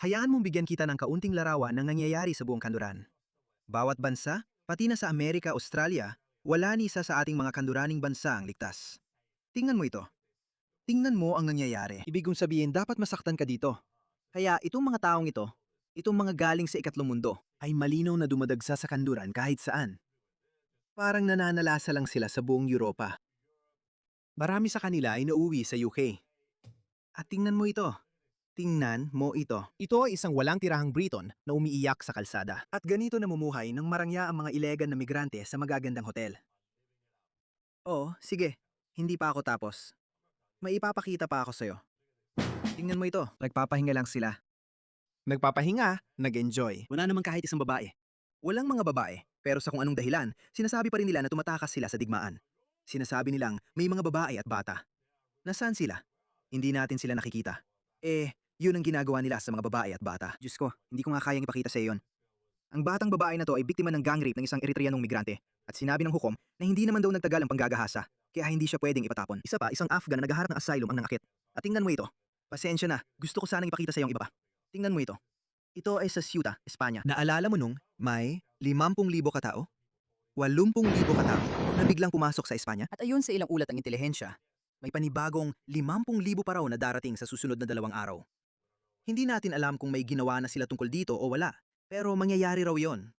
Hayaan mong bigyan kita ng kaunting larawan ng nangyayari sa buong kanluran. Bawat bansa, pati na sa Amerika, Australia, wala ni isa sa ating mga kanluraning bansa ang ligtas. Tingnan mo ito. Tingnan mo ang nangyayari. Ibig kong sabihin, dapat masaktan ka dito. Kaya itong mga taong ito, itong mga galing sa ikatlong mundo, ay malinaw na dumadagsa sa kanluran kahit saan. Parang nananalasa lang sila sa buong Europa. Marami sa kanila ay nauwi sa UK. At tingnan mo ito. Tingnan mo ito. Ito ay isang walang tirahang Briton na umiiyak sa kalsada. At ganito namumuhay ng marangya ang mga ilegal na migrante sa magagandang hotel. Oo, sige. Hindi pa ako tapos. May ipapakita pa ako sa'yo. Tingnan mo ito. Nagpapahinga lang sila. Nagpapahinga, nag-enjoy. Wala naman kahit isang babae. Walang mga babae, pero sa kung anong dahilan, sinasabi pa rin nila na tumatakas sila sa digmaan. Sinasabi nilang may mga babae at bata. Nasaan sila? Hindi natin sila nakikita. Yun ang ginagawa nila sa mga babae at bata. Diyos ko, hindi ko nga kayang ipakita sa iyon. Ang batang babae na to ay biktima ng gang rape ng isang Eritreanong migrante at sinabi ng hukom na hindi naman daw nagtagal ang panggagahasa kaya hindi siya pwedeng ipatapon. Isa pa, isang Afghan na naghaharap ng asylum ang nangakit. At tingnan mo ito. Pasensya na, gusto ko sanang ipakita sa iyo ang iba pa. Tingnan mo ito. Ito ay sa Ceuta, Espanya. Naalala mo nung may 50,000 katao? 80,000 katao na biglang pumasok sa Espanya? At ayon sa ilang ulat ng intelihensya, may panibagong 50,000 pa raw na darating sa susunod na 2 araw. Hindi natin alam kung may ginawa na sila tungkol dito o wala, pero mangyayari raw yon.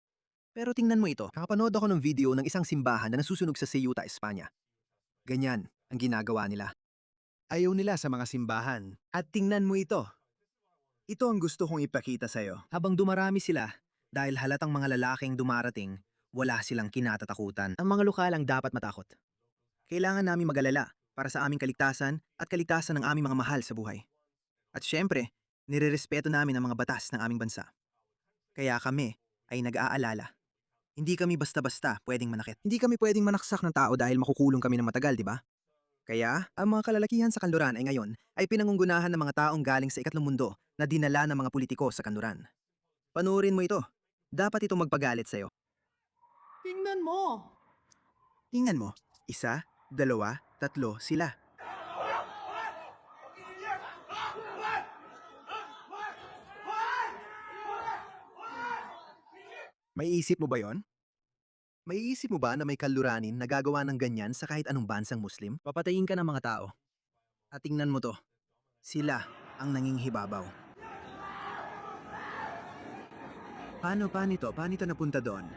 Pero tingnan mo ito. Nakapanood ako ng video ng isang simbahan na nasusunog sa Ceuta, Espanya. Ganyan ang ginagawa nila. Ayaw nila sa mga simbahan. At tingnan mo ito. Ito ang gusto kong ipakita sa'yo. Habang dumarami sila, dahil halatang mga lalaking dumarating, wala silang kinatatakutan. Ang mga lokal ang dapat matakot. Kailangan namin mag-alala para sa aming kaligtasan at kaligtasan ng aming mga mahal sa buhay. At syempre, nirerespeto namin ang mga batas ng aming bansa. Kaya kami ay nag-aalala. Hindi kami basta-basta pwedeng manakit. Hindi kami pwedeng manaksak ng tao dahil makukulong kami ng matagal, di ba? Kaya, ang mga kalalakihan sa kanluran ay ngayon ay pinangungunahan ng mga taong galing sa ikatlong mundo na dinala ng mga politiko sa kanluran. Panuorin mo ito. Dapat itong magpagalit sa'yo. Tingnan mo! Tingnan mo. 1, 2, 3 sila. May isip mo ba yon? May isip mo ba na may kaluranin na gagawa ng ganyan sa kahit anong bansang Muslim? Papatayin ka ng mga tao. At tingnan mo to. Sila ang nanginghibabaw. Paano ito napunta doon?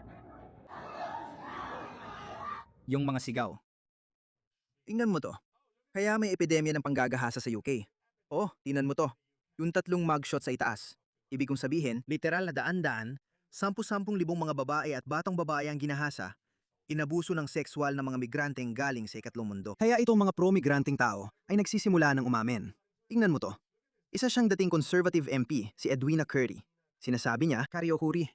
Yung mga sigaw. Tingnan mo to. Kaya may epidemya ng panggagahasa sa UK. Oh, tingnan mo to. Yung 3 mugshot sa itaas. Ibig kong sabihin, literal na daan-daan, 10,000 mga babae at batang babae ang ginahasa, inabuso ng sexual ng mga migranteng galing sa ikatlong mundo. Kaya itong mga pro-migranteng tao ay nagsisimula ng umamin. Tingnan mo to. Isa siyang dating conservative MP, si Edwina Curry. Sinasabi niya, Karyokuri.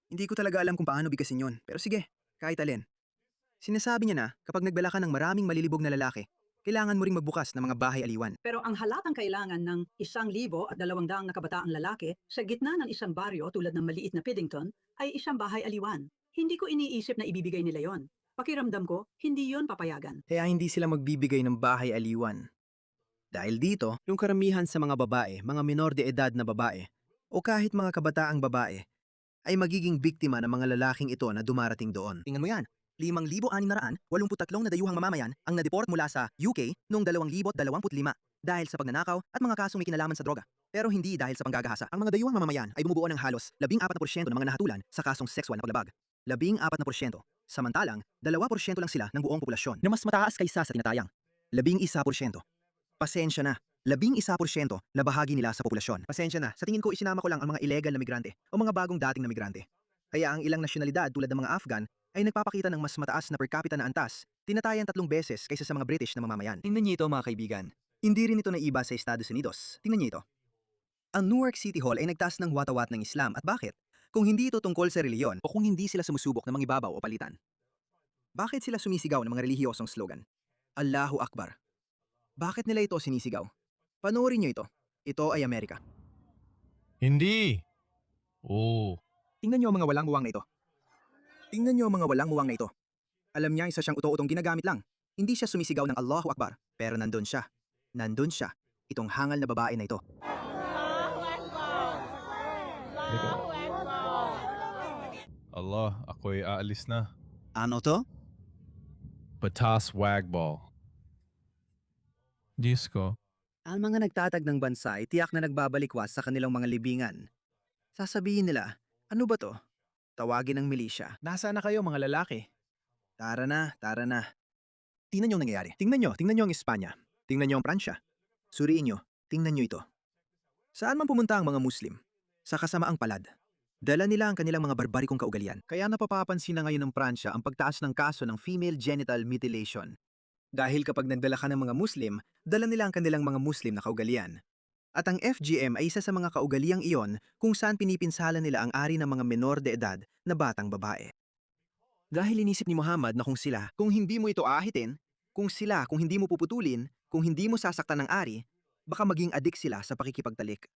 Hindi ko talaga alam kung paano bigasin yon, pero sige, kahit alin. Sinasabi niya na kapag nagbala ka ng maraming malilibog na lalaki, kailangan mo ring magbukas ng mga bahay aliwan. Pero ang halatang kailangan ng 1,200 na kabataang lalaki sa gitna ng isang baryo tulad ng maliit na Piddington ay isang bahay aliwan. Hindi ko iniisip na ibibigay nila yon. Pakiramdam ko, hindi yon papayagan. Kaya hindi sila magbibigay ng bahay aliwan. Dahil dito, yung karamihan sa mga babae, mga minor de edad na babae, o kahit mga kabataang babae, ay magiging biktima ng mga lalaking ito na dumarating doon. Tingnan mo yan. 5,683 na dayuhang mamamayan ang nadeport mula sa UK noong 2025 dahil sa pagnanakaw at mga kasong may kinalaman sa droga. Pero hindi dahil sa panggagahasa. Ang mga dayuhang mamamayan ay bumubuo ng halos 14% ng mga nahatulan sa kasong sexual na paglabag. 14%. Samantalang, 2% lang sila ng buong populasyon na mas mataas kaysa sa tinatayang 11%. Pasensya na. 11% na bahagi nila sa populasyon. Pasensya na. Sa tingin ko isinama ko lang ang mga illegal na migrante o mga bagong dating na migrante. Kaya ang ilang nasyonalidad tulad ng mga Afghan ay nagpapakita ng mas mataas na per capita na antas, tinatayan 3 beses kaysa sa mga British na mamamayan. Tingnan niyo ito mga kaibigan. Hindi rin ito naiba sa Estados Unidos. Tingnan niyo ito. Ang Newark City Hall ay nagtaas ng watawat ng Islam at bakit? Kung hindi ito tungkol sa reliyon o kung hindi sila sumusubok ng mangibabaw o palitan. Bakit sila sumisigaw ng mga relihiyosong slogan? Allahu Akbar. Bakit nila ito sinisigaw? Panoorin niyo ito. Ito ay Amerika. Hindi. Oo. Tingnan niyo ang mga walang muwang na ito. Tingnan niyo ang mga walang muwang na ito. Alam niya isa siyang uto-utong ginagamit lang. Hindi siya sumisigaw ng Allahu Akbar, pero nandun siya. Nandun siya. Itong hangal na babae na ito. ako'y aalis na. Ano to? Batas Wagball. Diyos ko. Ang mga nagtatag ng bansa ay tiyak na nagbabalikwas sa kanilang mga libingan. Sasabihin nila, ano ba to? Tawagin ng milisya. Nasaan na kayo mga lalaki? Tara na, tara na. Tingnan niyo ang nangyayari. Tingnan niyo ang Espanya. Tingnan niyo ang Pransya. Suriin niyo, tingnan niyo ito. Saan man pumunta ang mga Muslim? Sa kasamaang palad. Dala nila ang kanilang mga barbarikong kaugalian. Kaya napapapansin na ngayon ng Pransya ang pagtaas ng kaso ng female genital mutilation. Dahil kapag nagdala ka ng mga Muslim, dala nila ang kanilang mga Muslim na kaugalian. At ang FGM ay isa sa mga kaugaliang iyon kung saan pinipinsala nila ang ari ng mga menor de edad na batang babae. Dahil inisip ni Muhammad na kung hindi mo ito ahitin, kung hindi mo puputulin, kung hindi mo sasaktan ng ari, baka maging adik sila sa pakikipagtalik.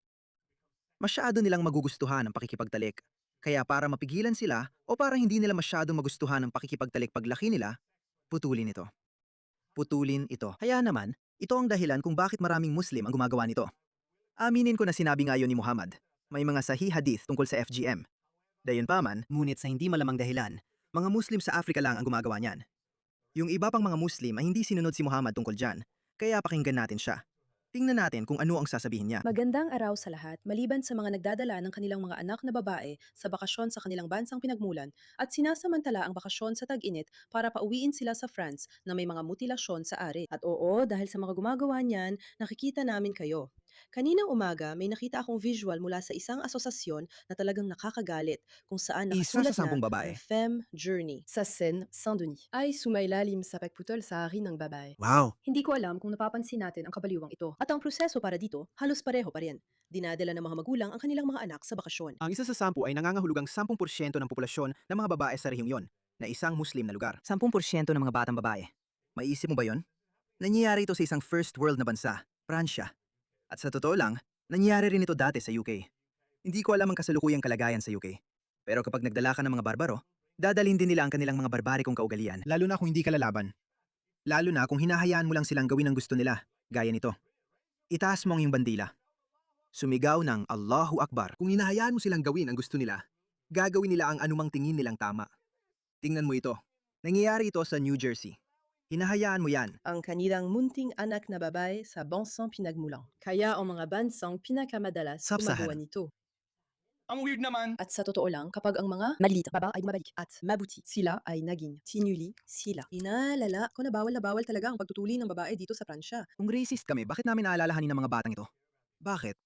Masyado nilang magugustuhan ang pakikipagtalik. Kaya para mapigilan sila o para hindi nila masyado magustuhan ang pakikipagtalik paglaki nila, putulin ito. Putulin ito. Kaya naman, ito ang dahilan kung bakit maraming Muslim ang gumagawa nito. Aminin ko na sinabi nga yun ni Muhammad. May mga sahih hadith tungkol sa FGM. Dayunpaman, ngunit sa hindi malamang dahilan, mga Muslim sa Afrika lang ang gumagawa niyan. Yung iba pang mga Muslim ay hindi sinunod si Muhammad tungkol dyan, kaya pakinggan natin siya. Tingnan natin kung ano ang sasabihin niya. Magandang araw sa lahat, maliban sa mga nagdadala ng kanilang mga anak na babae sa bakasyon sa kanilang bansang pinagmulan at sinasamantala ang bakasyon sa tag-init para pauwiin sila sa France na may mga mutilasyon sa ari. At oo, dahil sa mga gumagawa niyan, nakikita namin kayo. Kaninang umaga, may nakita akong visual mula sa isang asosasyon na talagang nakakagalit kung saan Isa nakasulat sa 10 na babae. The Femme Journey sa Seine, Saint-Denis ay sumailalim sa pagputol sa ari ng babae. Wow! Hindi ko alam kung napapansin natin ang kabaliwang ito. At ang proseso para dito, halos pareho pa rin. Dinadala ng mga magulang ang kanilang mga anak sa bakasyon. Ang isa sa 10 ay nangangahulugang 10% ng populasyon ng mga babae sa rehiyong yon, na isang Muslim na lugar. 10% ng mga batang babae. Maiisip mo ba yon? Nangyayari ito sa isang first world na bansa, Pransya. At sa totoo lang, nangyayari rin ito dati sa UK. Hindi ko alam ang kasalukuyang kalagayan sa UK. Pero kapag nagdala ka ng mga barbaro, dadalhin din nila ang kanilang mga barbarikong kaugalian. Lalo na kung hindi ka lalaban. Lalo na kung hinahayaan mo lang silang gawin ang gusto nila, gaya nito. Itaas mo ang iyong bandila. Sumigaw ng Allahu Akbar. Kung hinahayaan mo silang gawin ang gusto nila, gagawin nila ang anumang tingin nilang tama. Tingnan mo ito. Nangyayari ito sa New Jersey. Hinahayaan mo yan. Ang kanilang munting anak na babae sa bansang pinagmulan. Kaya ang mga bansang pinakamadalas Sub-Saharan. gumagawa nito. Ang weird naman. At sa totoo lang, kapag ang mga maliliit na baba ay bumabalik at mabuti, sila ay naging tinuli sila. Inalala ko na bawal talaga ang pagtutuli ng babae dito sa Pransya. Kung racist kami, bakit namin aalalahanin ng mga batang ito? Bakit?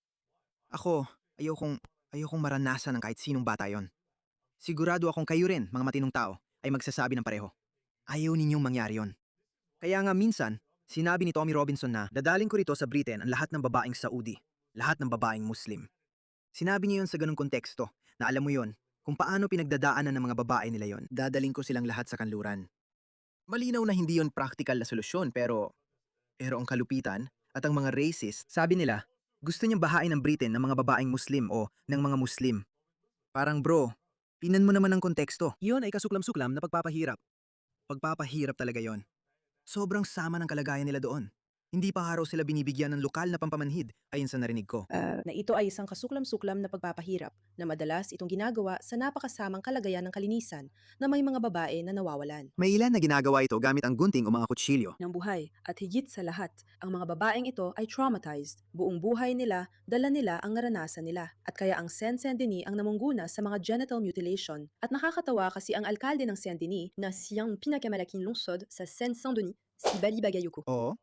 Ako, ayokong maranasan ng kahit sinong bata yon. Sigurado akong kayo rin, mga matinong tao, ay magsasabi ng pareho. Ayaw ninyong mangyari yon. Kaya nga minsan, sinabi ni Tommy Robinson na dadaling ko rito sa Britain ang lahat ng babaeng Saudi, lahat ng babaeng Muslim. Sinabi niya yon sa ganung konteksto na alam mo yon, kung paano pinagdadaanan ng mga babae nila yon. Dadaling ko silang lahat sa kanluran. Malinaw na hindi yon practical na solusyon pero ang kalupitan at ang mga racist, sabi nila, gusto niyang bahain ng Britain ng mga babaeng Muslim o ng mga Muslim. Parang bro, tingnan mo naman ang konteksto. Iyon ay kasuklam-suklam na pagpapahirap. Pagpapahirap talaga yon. Sobrang sama ng kalagayan nila doon. Hindi pa araw sila binibigyan ng lokal na pampamanhid ayon sa narinig ko. Na ito ay isang kasuklam-suklam na pagpapahirap na madalas itong ginagawa sa napakasamang kalagayan ng kalinisan na may mga babae na nawawalan May ilan na ginagawa ito gamit ang gunting o mga kutsilyo. ng buhay at higit sa lahat, ang mga babaeng ito ay traumatized. Buong buhay nila, dala nila ang naranasan nila at kaya ang Saint-Denis ang namungguna sa mga genital mutilation. At nakakatawa kasi ang alkalde ng Saint-Denis na siyang pinakamalaking lungsod sa Saint-Denis, si Bali Bagayoko, Oo.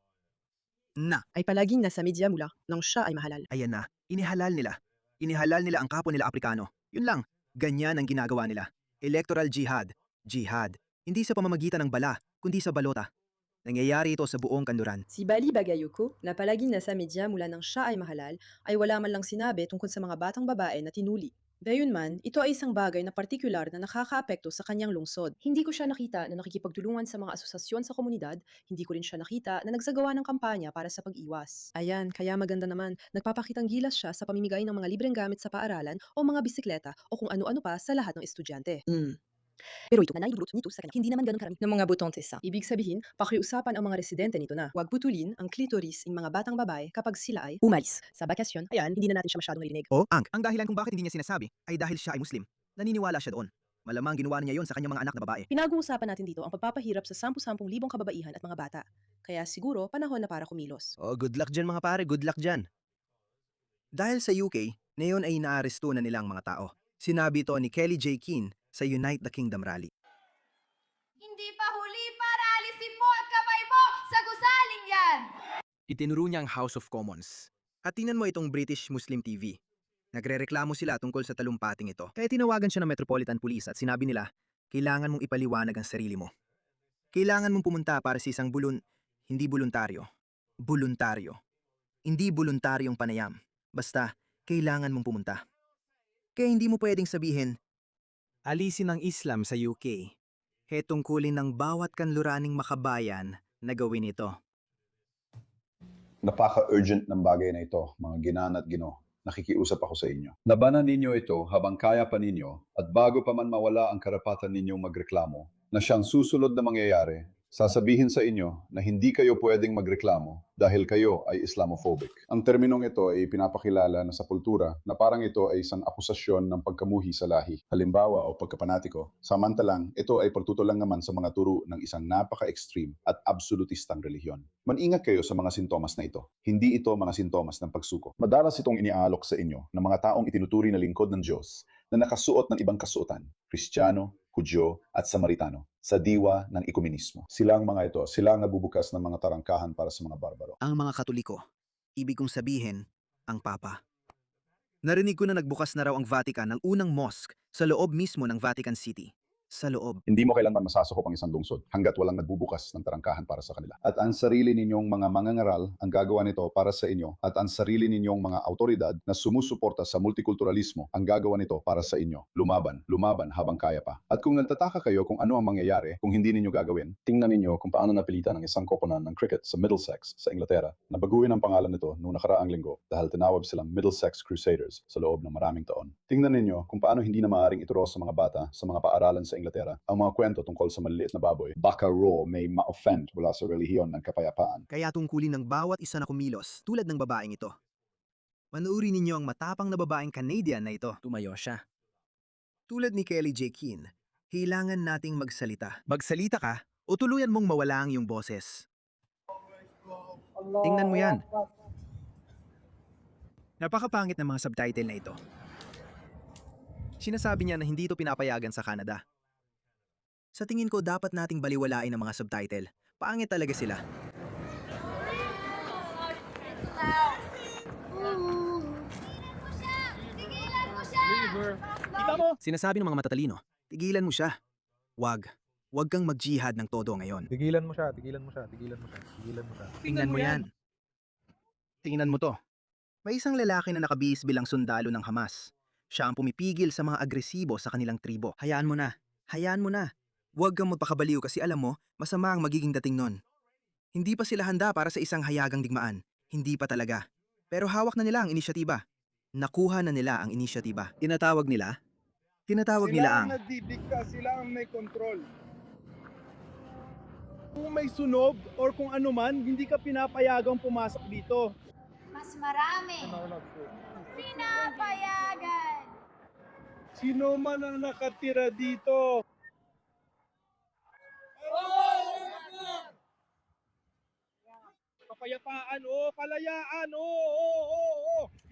Na, ay palaging nasa media mula nang siya ay mahalal. ayan na. Inihalal nila. Inihalal nila ang kapwa nila Aprikano. Yun lang. Ganyan ang ginagawa nila. Electoral jihad. Jihad. Hindi sa pamamagitan ng bala, kundi sa balota. Nangyayari ito sa buong kanluran. Si Bali Bagayoko, na palaging nasa media mula nang siya ay mahalal, ay wala man lang sinabi tungkol sa mga batang babae na tinuli. Gayunman, ito ay isang bagay na partikular na nakakaapekto sa kanyang lungsod. Hindi ko siya nakita na nakikipagtulungan sa mga asosasyon sa komunidad, hindi ko rin siya nakita na nagsagawa ng kampanya para sa pag-iwas. Ayan, kaya maganda naman, nagpapakitang gilas siya sa pamimigay ng mga libreng gamit sa paaralan o mga bisikleta o kung ano-ano pa sa lahat ng estudyante. Pero ito na naidulot nito sa kanya, hindi naman ganun karami ng mga butante sa. Ibig sabihin, pakiusapan ang mga residente nito na huwag putulin ang klitoris ng mga batang babae kapag sila ay umalis sa bakasyon. Ayan, hindi na natin siya masyadong narinig. O, ang dahilan kung bakit hindi niya sinasabi ay dahil siya ay Muslim. Naniniwala siya doon. Malamang ginawa niya yon sa kanyang mga anak na babae. Pinag-uusapan natin dito ang pagpapahirap sa 10,000 kababaihan at mga bata. Kaya siguro panahon na para kumilos. Oh, good luck dyan mga pare, good luck dyan. Dahil sa UK, ngayon ay inaaresto na nilang mga tao. Sinabi ito ni Kelly J. Keane sa Unite the Kingdom rally. Hindi pa huli para alisin mo at kamay mo sa gusaling yan! Itinuro niya ang House of Commons. At tingnan mo itong British Muslim TV. Nagrereklamo sila tungkol sa talumpating ito. Kaya tinawagan siya ng Metropolitan Police at sinabi nila, kailangan mong ipaliwanag ang sarili mo. Kailangan mong pumunta para sa isang hindi voluntaryo. Voluntaryo. Hindi voluntaryong panayam. Basta, kailangan mong pumunta. Kaya hindi mo pwedeng sabihin, alisin ang Islam sa UK. Tungkulin ng bawat kanluraning makabayan na gawin ito. Napaka-urgent ng bagay na ito, mga ginaan at gino. Nakikiusap ako sa inyo. Labanan ninyo ito habang kaya pa ninyo at bago pa man mawala ang karapatan ninyong magreklamo na siyang susunod na mangyayari, sasabihin sa inyo na hindi kayo pwedeng magreklamo dahil kayo ay Islamophobic. Ang terminong ito ay pinapakilala na sa kultura na parang ito ay isang akusasyon ng pagkamuhi sa lahi, halimbawa o pagkapanatiko. Samantalang, ito ay pagtutulang naman sa mga turo ng isang napaka-extreme at absolutistang relihiyon. Maningat kayo sa mga sintomas na ito. Hindi ito mga sintomas ng pagsuko. Madalas itong iniaalok sa inyo ng mga taong itinuturi na lingkod ng Diyos na nakasuot ng ibang kasuotan, Kristiyano, Hudyo at Samaritano, sa diwa ng ekumenismo. Sila ang mga ito, sila ang nabubukas ng mga tarangkahan para sa mga barbaro. Ang mga Katoliko, ibig kong sabihin, ang Papa. Narinig ko na nagbukas na raw ang Vatican ng unang mosque sa loob mismo ng Vatican City. Sa loob. Hindi mo kailanman masasakop ang isang lungsod hanggat walang nagbubukas ng tarangkahan para sa kanila. At ang sarili ninyong mga mangangaral ang gagawa nito para sa inyo at ang sarili ninyong mga autoridad na sumusuporta sa multikulturalismo ang gagawa nito para sa inyo. Lumaban, lumaban habang kaya pa. At kung nagtataka kayo kung ano ang mangyayari kung hindi ninyo gagawin, tingnan ninyo kung paano napilitan ng isang koponan ng cricket sa Middlesex sa Inglaterra na baguhin ang pangalan nito noong nakaraang linggo dahil tinawag silang Middlesex Crusaders sa loob ng maraming taon. Tingnan ninyo kung paano hindi na maaaring ituro sa mga bata sa mga paaralan sa Inglaterra ang mga kwento tungkol sa maliliit na baboy. Baka raw may ma-offend mula sa relihiyon ng kapayapaan. Kaya tungkulin ng bawat isa na kumilos tulad ng babaeng ito. Manuuri ninyo ang matapang na babaeng Canadian na ito. Tumayo siya. Tulad ni Kelly J. Keane, kailangan nating magsalita. Magsalita ka o tuluyan mong mawala ang iyong boses. Tingnan mo yan. Napakapangit ng mga subtitle na ito. Sinasabi niya na hindi ito pinapayagan sa Canada. Sa tingin ko dapat nating baliwalain ang mga subtitle. Pangit talaga sila. Tigilan mo siya! Sinasabi ng mga matatalino, tigilan mo siya. Wag. Wag kang mag-jihad ng todo ngayon. Tigilan mo siya, tigilan mo siya, tigilan mo siya, tigilan mo siya. Tingnan mo yan. Tingnan mo to. May isang lalaki na nakabihis bilang sundalo ng Hamas. Siya ang pumipigil sa mga agresibo sa kanilang tribo. Hayaan mo na. Hayaan mo na. Huwag kang magpakabaliw kasi alam mo, masama ang magiging dating nun. Hindi pa sila handa para sa isang hayagang digmaan. Hindi pa talaga. Pero hawak na nila ang inisyatiba. Nakuha na nila ang inisyatiba. Tinatawag nila Sila ang ang nagdidikta, sila ang may control. Kung may sunog or kung ano man, hindi ka pinapayagang pumasok dito. Mas marami. Pinapayagan. Sino man ang nakatira dito? Kapayapaan, kalayaan,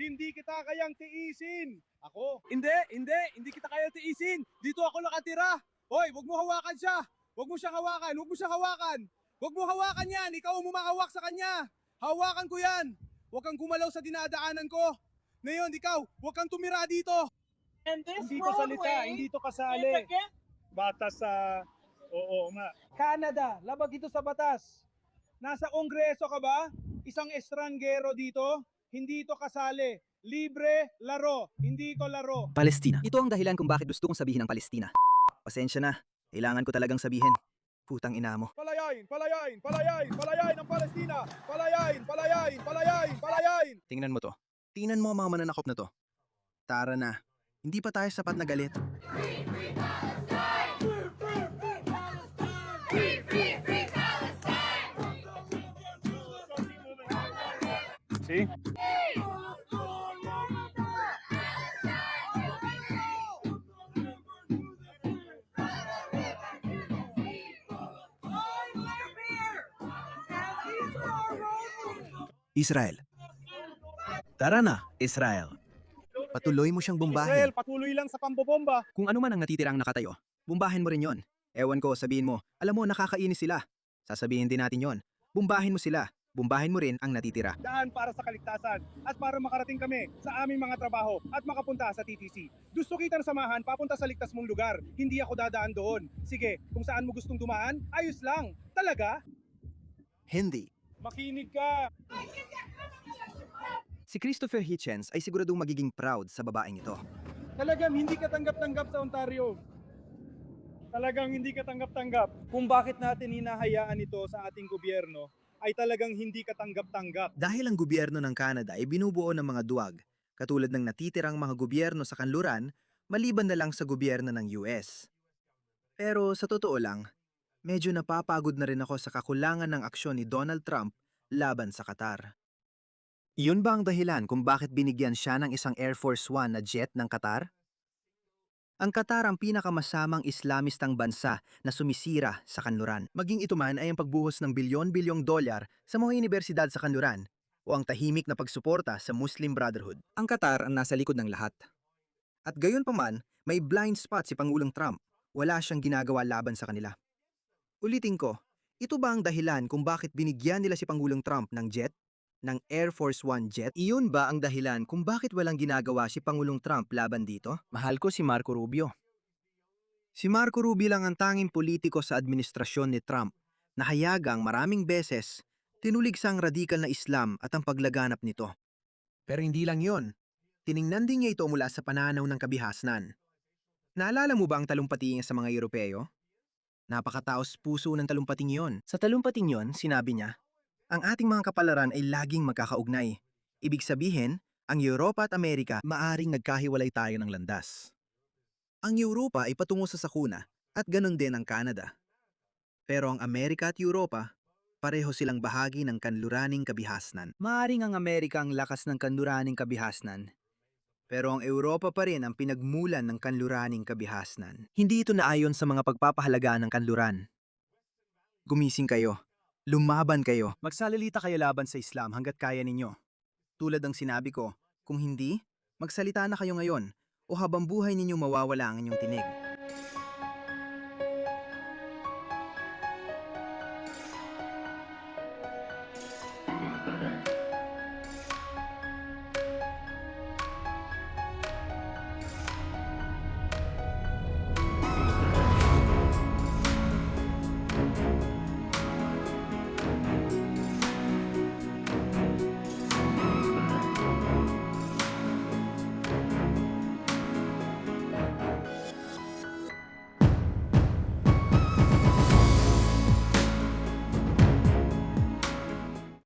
hindi kita kayang tiisin. Ako? Hindi kita kayang tiisin. Dito ako nakatira. Hoy, wag mo hawakan siya. Wag mo siyang hawakan, wag mo siyang hawakan. Wag mo hawakan yan, ikaw ang humahawak sa kanya. Hawakan ko yan. Wag kang gumalaw sa dinadaanan ko. Ngayon, ikaw, wag kang tumira dito. Hindi ko salita, hindi to kasali. Batas sa... Oo nga. Canada, labag ito sa batas. Nasa kongreso ka ba? Isang estranggero dito? Hindi ito kasali. Libre, laro. Hindi ito laro. Palestina. Ito ang dahilan kung bakit gusto kong sabihin ang Palestina. Pasensya na. Kailangan ko talagang sabihin. Putang ina mo. Palayain, palayain, palayain, palayain ang Palestina. Palayain, palayain, palayain, palayain. Tingnan mo to. Tingnan mo ang mga mananakop na to. Tara na. Hindi pa tayo sapat na galit. See? Israel. Tara na, Israel. Patuloy mo siyang Israel, bombahin. patuloy lang sa pambobomba. Kung ano man ang natitirang nakatayo, bombahin mo rin yon. Ewan ko, sabihin mo, alam mo, nakakainis sila. Sasabihin din natin yon. Bombahin mo sila. Bombahin mo rin ang natitira. Daan para sa kaligtasan at para makarating kami sa aming mga trabaho at makapunta sa TTC. Gusto kita na samahan papunta sa ligtas mong lugar. Hindi ako dadaan doon. Sige, kung saan mo gustong dumaan, ayos lang. Talaga? Hindi. Makinig ka. Si Christopher Hitchens ay siguradong magiging proud sa babaeng ito. Talagang hindi ka tanggap-tanggap sa Ontario. Talagang hindi ka tanggap-tanggap. Kung bakit natin hinahayaan ito sa ating gobyerno, ay talagang hindi ka tanggap-tanggap. Dahil ang gobyerno ng Canada ay binubuo ng mga duwag, katulad ng natitirang mga gobyerno sa kanluran, maliban na lang sa gobyerno ng US. Pero sa totoo lang, medyo napapagod na rin ako sa kakulangan ng aksyon ni Donald Trump laban sa Qatar. Iyon ba ang dahilan kung bakit binigyan siya ng isang Air Force One na jet ng Qatar? Ang Qatar ang pinakamasamang Islamistang bansa na sumisira sa kanluran. Maging ito man ay ang pagbuhos ng bilyon-bilyong dolyar sa mga unibersidad sa kanluran o ang tahimik na pagsuporta sa Muslim Brotherhood. Ang Qatar ang nasa likod ng lahat. At gayon pa man, may blind spot si Pangulong Trump. Wala siyang ginagawa laban sa kanila. Ulitin ko, ito ba ang dahilan kung bakit binigyan nila si Pangulong Trump ng jet? Ng Air Force One jet? Iyon ba ang dahilan kung bakit walang ginagawa si Pangulong Trump laban dito? Mahal ko si Marco Rubio. Si Marco Rubio lang ang tanging politiko sa administrasyon ni Trump na hayagang maraming beses tinulig sa ang radikal na Islam at ang paglaganap nito. Pero hindi lang yon. Tiningnan din niya ito mula sa pananaw ng kabihasnan. Naalala mo ba ang talumpating sa mga Europeo? Napakataos puso ng talumpating yon. Sa talumpating yon, sinabi niya, ang ating mga kapalaran ay laging magkakaugnay. Ibig sabihin, ang Europa at Amerika maaring nagkahiwalay tayo ng landas. Ang Europa ay patungo sa sakuna at ganon din ang Canada. Pero ang Amerika at Europa, pareho silang bahagi ng kanluraning kabihasnan. Maaring ang Amerika ang lakas ng kanluraning kabihasnan, pero ang Europa pa rin ang pinagmulan ng kanluraning kabihasnan. Hindi ito naayon sa mga pagpapahalaga ng kanluran. Gumising kayo. Lumaban kayo. Magsalita kayo laban sa Islam hanggat kaya ninyo. Tulad ng sinabi ko, kung hindi, magsalita na kayo ngayon o habang buhay ninyong mawawala ang inyong tinig.